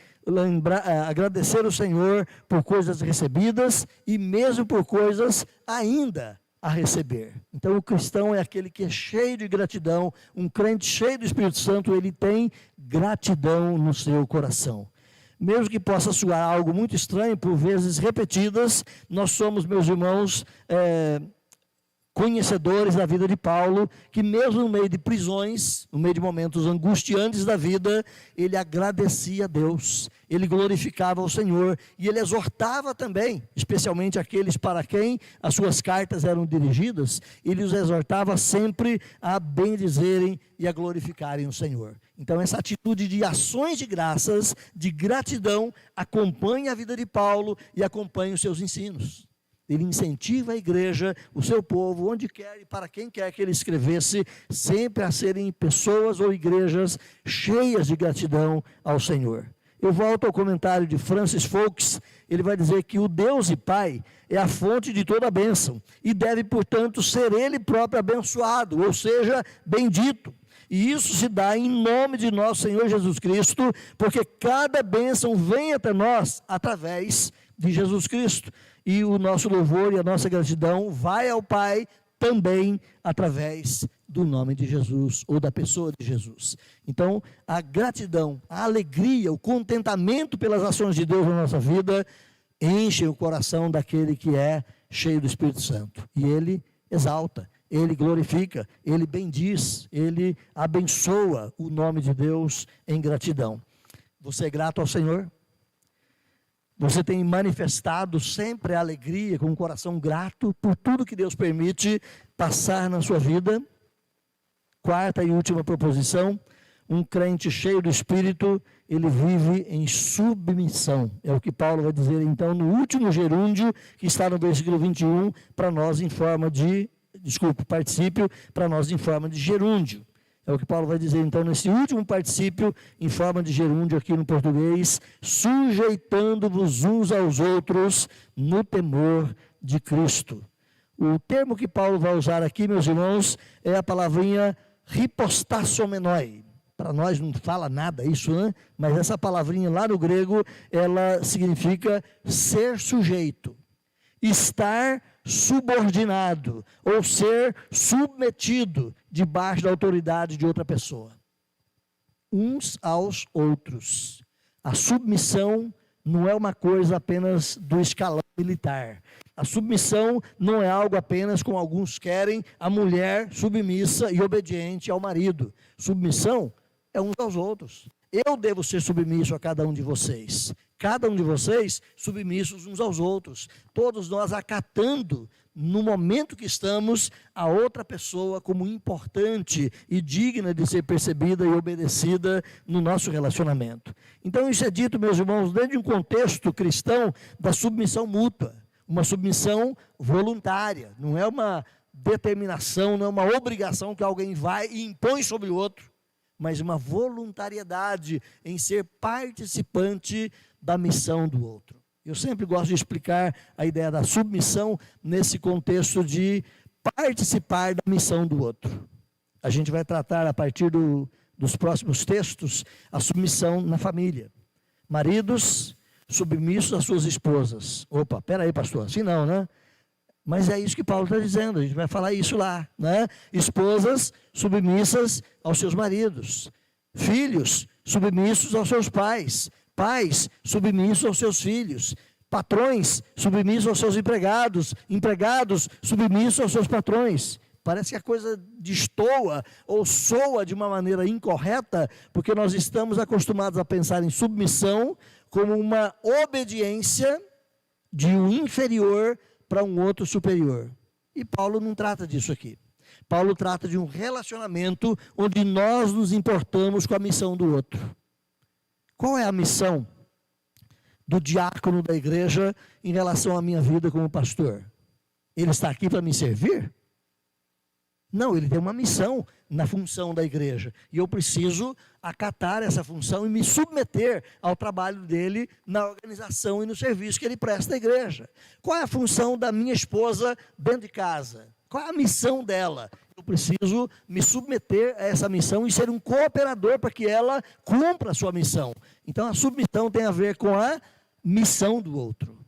agradecer o Senhor por coisas recebidas e mesmo por coisas ainda a receber. Então o cristão é aquele que é cheio de gratidão. Um crente cheio do Espírito Santo, ele tem gratidão no seu coração. Mesmo que possa soar algo muito estranho, por vezes repetidas, nós somos, meus irmãos, conhecedores da vida de Paulo, que mesmo no meio de prisões, no meio de momentos angustiantes da vida, ele agradecia a Deus, ele glorificava o Senhor, e ele exortava também, especialmente aqueles para quem as suas cartas eram dirigidas, ele os exortava sempre a bendizerem e a glorificarem o Senhor. Então essa atitude de ações de graças, de gratidão, acompanha a vida de Paulo e acompanha os seus ensinos. Ele incentiva a igreja, o seu povo, onde quer e para quem quer que ele escrevesse, sempre a serem pessoas ou igrejas cheias de gratidão ao Senhor. Eu volto ao comentário de Francis Fox. Ele vai dizer que o Deus e Pai é a fonte de toda a bênção e deve, portanto, ser Ele próprio abençoado, ou seja, bendito. E isso se dá em nome de nosso Senhor Jesus Cristo, porque cada bênção vem até nós através de Jesus Cristo. E o nosso louvor e a nossa gratidão vai ao Pai também através do nome de Jesus, ou da pessoa de Jesus. Então, a gratidão, a alegria, o contentamento pelas ações de Deus na nossa vida, enchem o coração daquele que é cheio do Espírito Santo. E ele exalta, ele glorifica, ele bendiz, ele abençoa o nome de Deus em gratidão. Você é grato ao Senhor? Você tem manifestado sempre a alegria, com um coração grato por tudo que Deus permite passar na sua vida? Quarta e última proposição: um crente cheio do Espírito, ele vive em submissão. É o que Paulo vai dizer então no último gerúndio, que está no versículo 21, para nós em forma de, particípio, para nós em forma de gerúndio. É o que Paulo vai dizer então nesse último particípio, em forma de gerúndio aqui no português: sujeitando-vos uns aos outros no temor de Cristo. O termo que Paulo vai usar aqui, meus irmãos, é a palavrinha hypostasomenoi. Para nós não fala nada isso, né? Mas essa palavrinha lá no grego, ela significa ser sujeito, estar subordinado, ou ser submetido debaixo da autoridade de outra pessoa. Uns aos outros. A submissão não é uma coisa apenas do escalão militar. A submissão não é algo apenas como alguns querem, a mulher submissa e obediente ao marido. Submissão é uns aos outros. Eu devo ser submisso a cada um de vocês. Cada um de vocês submissos uns aos outros. Todos nós acatando, no momento que estamos, a outra pessoa como importante e digna de ser percebida e obedecida no nosso relacionamento. Então isso é dito, meus irmãos, dentro de um contexto cristão da submissão mútua. Uma submissão voluntária. Não é uma determinação, não é uma obrigação que alguém vai e impõe sobre o outro, mas uma voluntariedade em ser participante da missão do outro. Eu sempre gosto de explicar a ideia da submissão nesse contexto de participar da missão do outro. A gente vai tratar a partir dos próximos textos a submissão na família. Maridos submissos às suas esposas. Opa, peraí, pastor, assim não, né? Mas é isso que Paulo está dizendo, a gente vai falar isso lá, né? Esposas submissas aos seus maridos, filhos submissos aos seus pais, pais submissos aos seus filhos, patrões submissos aos seus empregados, empregados submissos aos seus patrões. Parece que a coisa destoa ou soa de uma maneira incorreta, porque nós estamos acostumados a pensar em submissão como uma obediência de um inferior para um outro superior. E Paulo não trata disso aqui. Paulo trata de um relacionamento onde nós nos importamos com a missão do outro. Qual é a missão do diácono da igreja em relação à minha vida como pastor? Ele está aqui para me servir? Não, ele tem uma missão na função da igreja. E eu preciso acatar essa função e me submeter ao trabalho dele na organização e no serviço que ele presta à igreja. Qual é a função da minha esposa dentro de casa? Qual é a missão dela? Eu preciso me submeter a essa missão e ser um cooperador para que ela cumpra a sua missão. Então a submissão tem a ver com a missão do outro.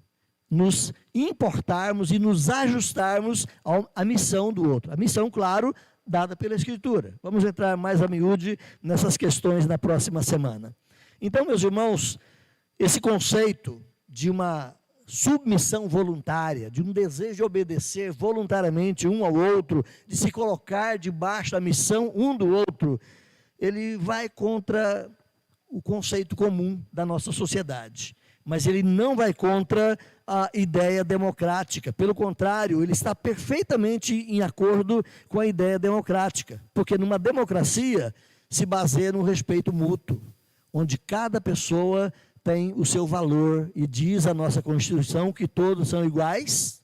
Nos importarmos e nos ajustarmos à missão do outro. A missão, claro, dada pela Escritura. Vamos entrar mais a miúde nessas questões na próxima semana. Então, meus irmãos, esse conceito de uma submissão voluntária, de um desejo de obedecer voluntariamente um ao outro, de se colocar debaixo da missão um do outro, ele vai contra o conceito comum da nossa sociedade. Mas ele não vai contra a ideia democrática. Pelo contrário, ele está perfeitamente em acordo com a ideia democrática. Porque numa democracia se baseia no respeito mútuo, onde cada pessoa tem o seu valor, e diz a nossa Constituição que todos são iguais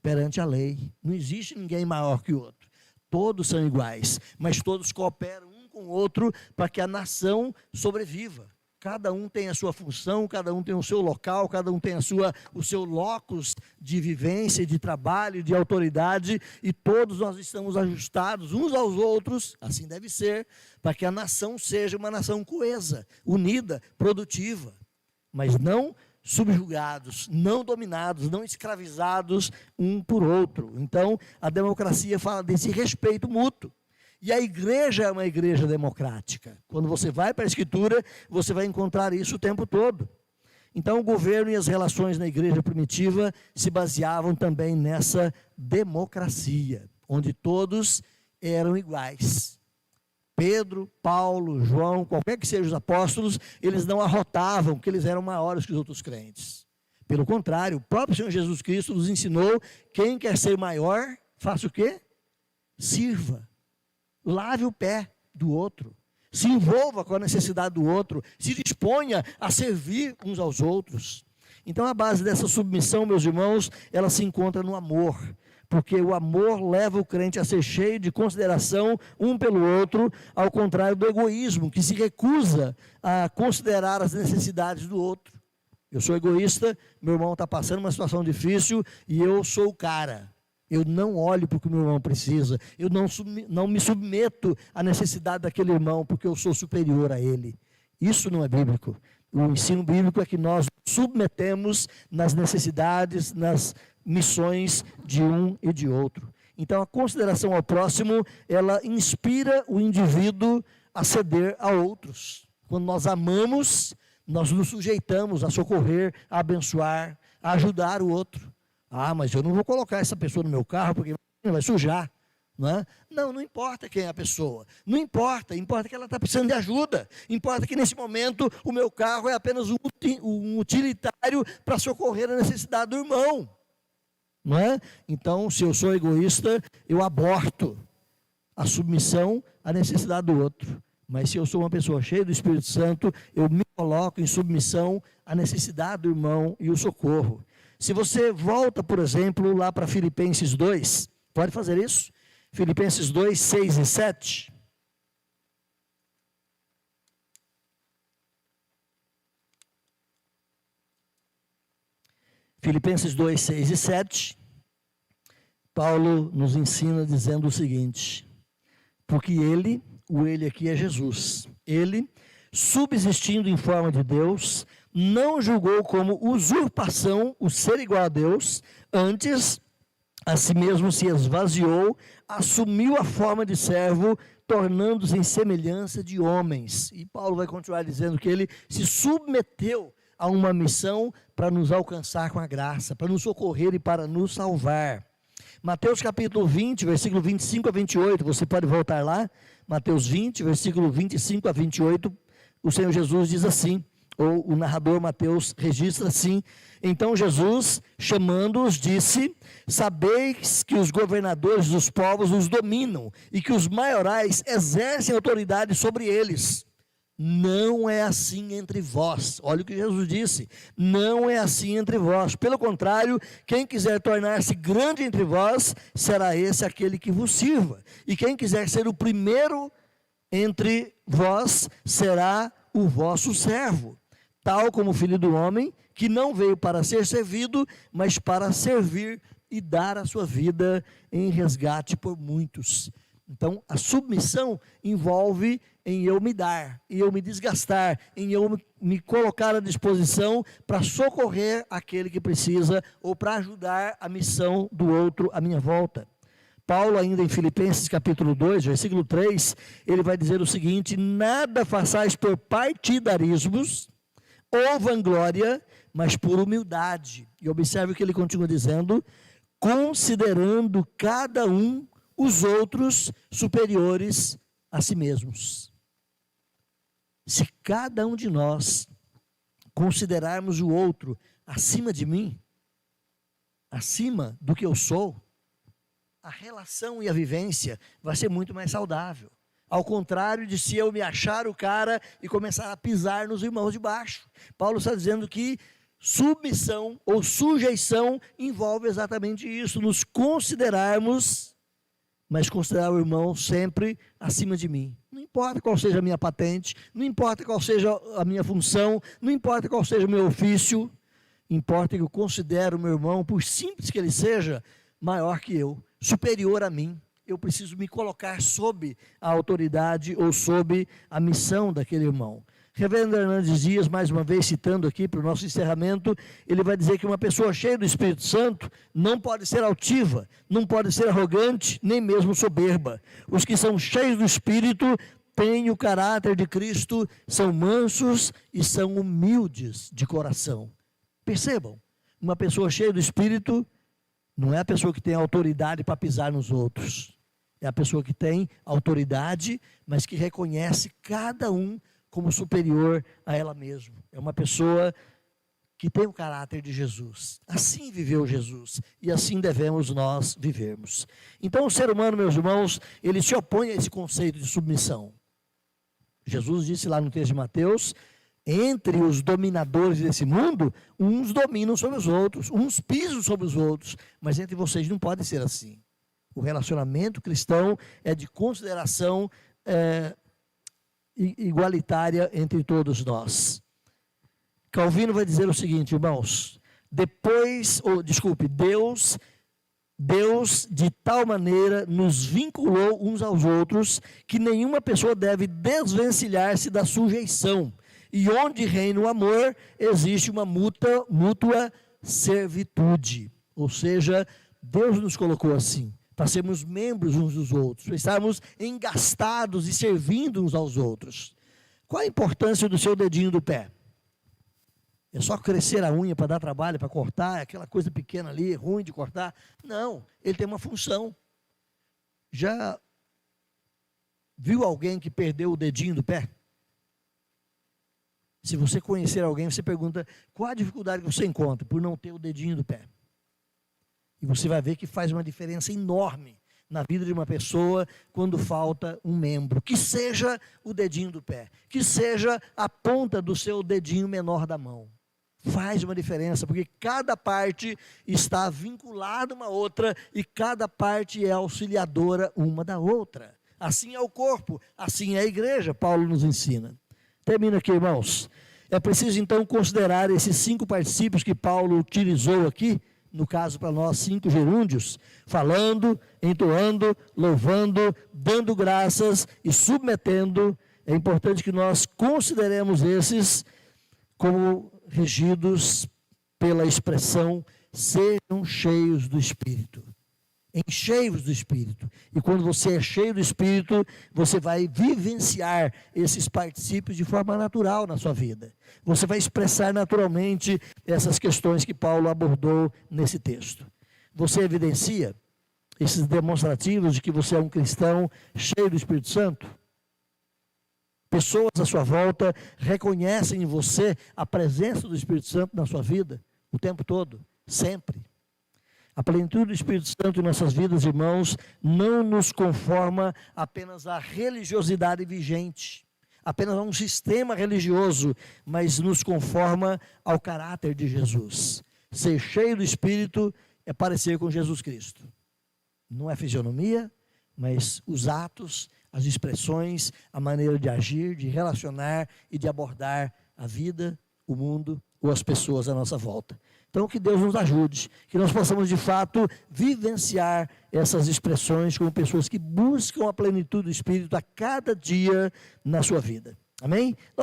perante a lei. Não existe ninguém maior que o outro. Todos são iguais, mas todos cooperam um com o outro para que a nação sobreviva. Cada um tem a sua função, cada um tem o seu local, cada um tem o seu locus de vivência, de trabalho, de autoridade, e todos nós estamos ajustados uns aos outros, assim deve ser, para que a nação seja uma nação coesa, unida, produtiva, mas não subjugados, não dominados, não escravizados um por outro. Então, a democracia fala desse respeito mútuo. E a igreja é uma igreja democrática. Quando você vai para a Escritura, você vai encontrar isso o tempo todo. Então, o governo e as relações na igreja primitiva se baseavam também nessa democracia, onde todos eram iguais Pedro, Paulo, João, qualquer que sejam os apóstolos, eles não arrotavam que eles eram maiores que os outros crentes. Pelo contrário, o próprio Senhor Jesus Cristo nos ensinou: quem quer ser maior, faça o quê? Sirva. Lave o pé do outro. Se envolva com a necessidade do outro. Se disponha a servir uns aos outros. Então a base dessa submissão, meus irmãos, ela se encontra no amor. Porque o amor leva o crente a ser cheio de consideração um pelo outro, ao contrário do egoísmo, que se recusa a considerar as necessidades do outro. Eu sou egoísta, meu irmão está passando uma situação difícil e eu sou o cara. Eu não olho para o que o meu irmão precisa, eu não me submeto à necessidade daquele irmão, porque eu sou superior a ele. Isso não é bíblico. O ensino bíblico é que nós submetemos nas necessidades, nas missões de um e de outro. Então a consideração ao próximo, ela inspira o indivíduo a ceder a outros. Quando nós amamos, nós nos sujeitamos a socorrer, a abençoar, a ajudar o outro. Ah, mas eu não vou colocar essa pessoa no meu carro porque vai sujar. Não importa quem é a pessoa, não importa que ela está precisando de ajuda, importa que nesse momento o meu carro é apenas um utilitário para socorrer a necessidade do irmão. Então, se eu sou egoísta, eu aborto a submissão à necessidade do outro. Mas se eu sou uma pessoa cheia do Espírito Santo, eu me coloco em submissão à necessidade do irmão e o socorro. Se você volta, por exemplo, lá para Filipenses 2, pode fazer isso? Filipenses 2, 6 e 7. Filipenses 2, 6 e 7. Paulo nos ensina dizendo o seguinte: porque ele, o ele aqui é Jesus, ele, subsistindo em forma de Deus, não julgou como usurpação o ser igual a Deus, antes a si mesmo se esvaziou, assumiu a forma de servo, tornando-se em semelhança de homens. E Paulo vai continuar dizendo que ele se submeteu a uma missão para nos alcançar com a graça, para nos socorrer e para nos salvar. Mateus capítulo 20, versículo 25 a 28, você pode voltar lá, Mateus 20, versículo 25 a 28, o Senhor Jesus diz assim, ou o narrador Mateus registra assim: então Jesus, chamando-os, disse: sabeis que os governadores dos povos os dominam, e que os maiorais exercem autoridade sobre eles. Não é assim entre vós. Olha o que Jesus disse: não é assim entre vós. Pelo contrário, quem quiser tornar-se grande entre vós, será esse aquele que vos sirva. E quem quiser ser o primeiro entre vós, será o vosso servo. Tal como o Filho do Homem, que não veio para ser servido, mas para servir e dar a sua vida em resgate por muitos. Então, a submissão envolve em eu me dar, em eu me desgastar, em eu me colocar à disposição para socorrer aquele que precisa ou para ajudar a missão do outro à minha volta. Paulo, ainda em Filipenses capítulo 2, versículo 3, ele vai dizer o seguinte: nada façais por partidarismos ou vanglória, mas por humildade. E observe o que ele continua dizendo: considerando cada um os outros superiores a si mesmos. Se cada um de nós considerarmos o outro acima de mim, acima do que eu sou, a relação e a vivência vai ser muito mais saudável. Ao contrário de se eu me achar o cara e começar a pisar nos irmãos de baixo. Paulo está dizendo que submissão ou sujeição envolve exatamente isso, nos considerarmos, mas considerar o irmão sempre acima de mim. Não importa qual seja a minha patente, não importa qual seja a minha função, não importa qual seja o meu ofício, importa que eu considere o meu irmão, por simples que ele seja, maior que eu, superior a mim. Eu preciso me colocar sob a autoridade ou sob a missão daquele irmão. Reverendo Hernandes Dias, mais uma vez citando aqui para o nosso encerramento, ele vai dizer que uma pessoa cheia do Espírito Santo não pode ser altiva, não pode ser arrogante, nem mesmo soberba. Os que são cheios do Espírito têm o caráter de Cristo, são mansos e são humildes de coração. Percebam, uma pessoa cheia do Espírito não é a pessoa que tem autoridade para pisar nos outros. É a pessoa que tem autoridade, mas que reconhece cada um como superior a ela mesma. É uma pessoa que tem o caráter de Jesus. Assim viveu Jesus e assim devemos nós vivermos. Então o ser humano, meus irmãos, ele se opõe a esse conceito de submissão. Jesus disse lá no texto de Mateus: entre os dominadores desse mundo, uns dominam sobre os outros, uns pisam sobre os outros, mas entre vocês não pode ser assim. O relacionamento cristão é de consideração igualitária entre todos nós. Calvino vai dizer o seguinte, irmãos: Deus de tal maneira nos vinculou uns aos outros que nenhuma pessoa deve desvencilhar-se da sujeição. E onde reina o amor, existe uma mútua servitude. Ou seja, Deus nos colocou assim, para sermos membros uns dos outros, para estarmos engastados e servindo uns aos outros. Qual a importância do seu dedinho do pé? É só crescer a unha para dar trabalho, para cortar, aquela coisa pequena ali, ruim de cortar? Não, ele tem uma função. Já viu alguém que perdeu o dedinho do pé? Se você conhecer alguém, você pergunta: qual a dificuldade que você encontra por não ter o dedinho do pé? E você vai ver que faz uma diferença enorme na vida de uma pessoa quando falta um membro. Que seja o dedinho do pé, que seja a ponta do seu dedinho menor da mão. Faz uma diferença, porque cada parte está vinculada uma à outra e cada parte é auxiliadora uma da outra. Assim é o corpo, assim é a igreja, Paulo nos ensina. Termino aqui, irmãos. É preciso então considerar esses 5 particípios que Paulo utilizou aqui, no caso para nós 5 gerúndios: falando, entoando, louvando, dando graças e submetendo. É importante que nós consideremos esses como regidos pela expressão: sejam cheios do Espírito. Enchei-vos do Espírito. E quando você é cheio do Espírito, você vai vivenciar esses particípios de forma natural na sua vida. Você vai expressar naturalmente essas questões que Paulo abordou nesse texto. Você evidencia esses demonstrativos de que você é um cristão cheio do Espírito Santo? Pessoas à sua volta reconhecem em você a presença do Espírito Santo na sua vida o tempo todo, sempre. A plenitude do Espírito Santo em nossas vidas, irmãos, não nos conforma apenas à religiosidade vigente, apenas a um sistema religioso, mas nos conforma ao caráter de Jesus. Ser cheio do Espírito é parecer com Jesus Cristo. Não é fisionomia, mas os atos, as expressões, a maneira de agir, de relacionar e de abordar a vida, o mundo ou as pessoas à nossa volta. Então, que Deus nos ajude, que nós possamos de fato vivenciar essas expressões como pessoas que buscam a plenitude do Espírito a cada dia na sua vida. Amém?